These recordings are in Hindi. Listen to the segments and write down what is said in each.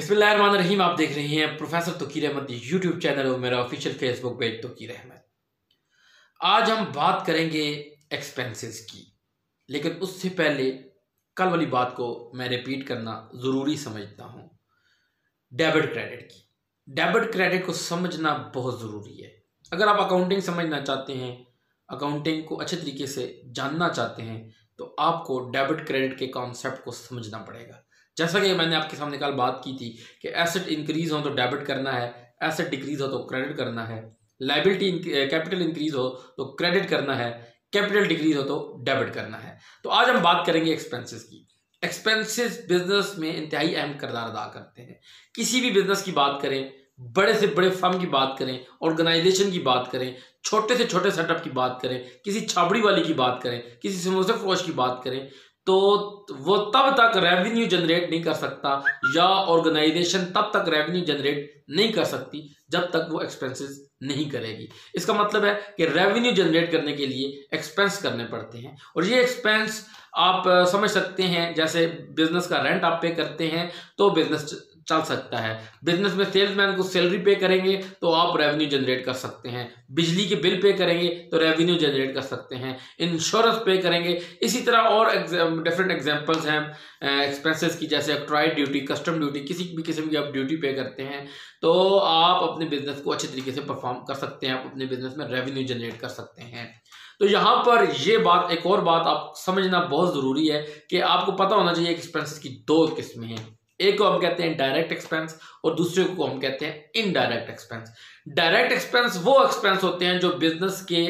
बिस्मिल्लाहिर्रहमानिर्रहीम। आप देख रही हैं professor Tauqeer Ahmed YouTube channel और मेरा official Facebook page Tauqeer Ahmed. आज हम बात करेंगे एक्सपेंसेस की, लेकिन उससे पहले कल वाली बात को मैं रिपीट करना ज़रूरी समझता हूँ। डेबिट क्रेडिट की, डेबिट क्रेडिट को समझना बहुत ज़रूरी है। अगर आप अकाउंटिंग समझना चाहते हैं, अकाउंटिंग को अच्छे तरीके से जानना चाहते हैं, तो आपको डेबिट क्रेडिट के कॉन्सेप्ट को समझना पड़ेगा। जैसा कि मैंने आपके सामने कल बात की थी कि एसेट इंक्रीज हो तो डेबिट करना है, एसेट डिक्रीज हो तो क्रेडिट करना है, लाइबिलिटी कैपिटल इंक्रीज हो तो क्रेडिट करना है, कैपिटल डिक्रीज हो तो डेबिट करना है। तो आज हम बात करेंगे एक्सपेंसेस की। एक्सपेंसेस बिजनेस में इंतहाई अहम किरदार अदा करते हैं। किसी भी बिजनेस की बात करें, बड़े से बड़े फर्म की बात करें, ऑर्गेनाइजेशन की बात करें, छोटे से छोटे सेटअप की बात करें, किसी छाबड़ी वाली की बात करें, किसी समोसे फरोश की बात करें, तो वो तब तक रेवेन्यू जनरेट नहीं कर सकता या ऑर्गेनाइजेशन तब तक रेवेन्यू जनरेट नहीं कर सकती जब तक वो एक्सपेंसेस नहीं करेगी। इसका मतलब है कि रेवेन्यू जनरेट करने के लिए एक्सपेंस करने पड़ते हैं, और ये एक्सपेंस आप समझ सकते हैं जैसे बिजनेस का रेंट आप पे करते हैं तो बिजनेस चल सकता है। बिजनेस में सेल्समैन को सैलरी पे करेंगे तो आप रेवेन्यू जनरेट कर सकते हैं, बिजली के बिल पे करेंगे तो रेवेन्यू जनरेट कर सकते हैं, इंश्योरेंस पे करेंगे। इसी तरह और डिफरेंट एग्जांपल्स हैं एक्सपेंसेस की, जैसे ट्राइड ड्यूटी, कस्टम ड्यूटी, किसी भी किस्म की आप ड्यूटी पे करते हैं तो आप अपने बिजनेस को अच्छे तरीके से परफॉर्म कर सकते हैं, आप अपने बिजनेस में रेवेन्यू जनरेट कर सकते हैं। तो यहाँ पर ये बात, एक और बात आप समझना बहुत ज़रूरी है कि आपको पता होना चाहिए कि एक्सपेंसेस की दो किस्में हैं। एक को हम कहते हैं डायरेक्ट एक्सपेंस और दूसरे को हम कहते हैं इनडायरेक्ट एक्सपेंस। डायरेक्ट एक्सपेंस वो एक्सपेंस होते हैं जो बिजनेस के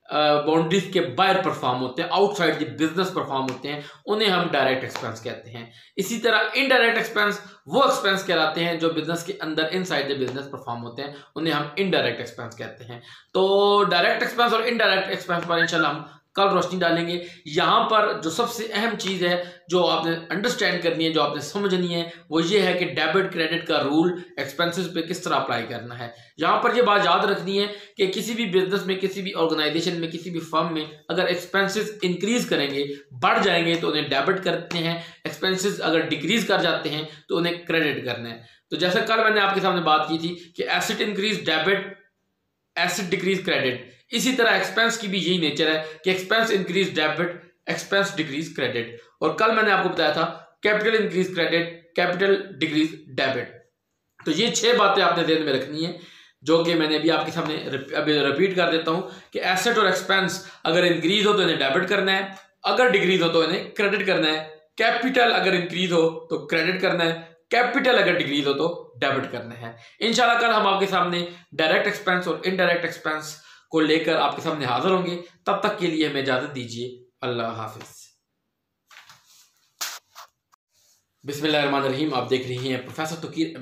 बाउंड्रीज के बाहर परफॉर्म होते हैं, आउटसाइड द बिजनेस परफॉर्म होते हैं, उन्हें हम डायरेक्ट एक्सपेंस कहते हैं। इसी तरह इनडायरेक्ट एक्सपेंस वो एक्सपेंस कहलाते हैं जो बिजनेस के अंदर इनसाइड द बिजनेस परफॉर्म होते हैं, उन्हें हम इनडायरेक्ट एक्सपेंस कहते हैं। तो डायरेक्ट एक्सपेंस और इनडायरेक्ट एक्सपेंस पर इंशाल्लाह हम कल रोशनी डालेंगे। यहाँ पर जो सबसे अहम चीज़ है जो आपने अंडरस्टैंड करनी है, जो आपने समझनी है, वो ये है कि डेबिट क्रेडिट का रूल एक्सपेंसेस पे किस तरह अप्लाई करना है। यहाँ पर ये बात याद रखनी है कि किसी भी बिजनेस में, किसी भी ऑर्गेनाइजेशन में, किसी भी फर्म में अगर एक्सपेंसेस इंक्रीज करेंगे, बढ़ जाएंगे तो उन्हें डेबिट करते हैं, एक्सपेंसेस अगर डिक्रीज कर जाते हैं तो उन्हें क्रेडिट करना है। तो जैसे कल मैंने आपके सामने बात की थी कि asset increase debit, asset decrease credit, इसी तरह एक्सपेंस की भी यही नेचर है कि expense increase debit, expense decrease credit. और कल मैंने आपको बताया था capital increase credit, capital decrease debit. तो ये 6 बातें आपने ध्यान में रखनी है, जो कि मैंने अभी आपके सामने अभी रिपीट कर देता हूं कि एसेट और एक्सपेंस अगर इंक्रीज हो तो इन्हें डेबिट करना है, अगर डिक्रीज हो तो इन्हें क्रेडिट करना है, कैपिटल अगर इंक्रीज हो तो क्रेडिट करना है, कैपिटल अगर डिक्रीज हो तो डेबिट करना है। इंशाल्लाह कल हम आपके सामने डायरेक्ट एक्सपेंस और इनडायरेक्ट एक्सपेंस को लेकर आपके सामने हाजिर होंगे। तब तक के लिए हमें इजाजत दीजिए। अल्लाह हाफिज। बिस्मिल्लाहिर्रहमानिर्रहीम। आप देख रही हैं प्रोफेसर तोकीर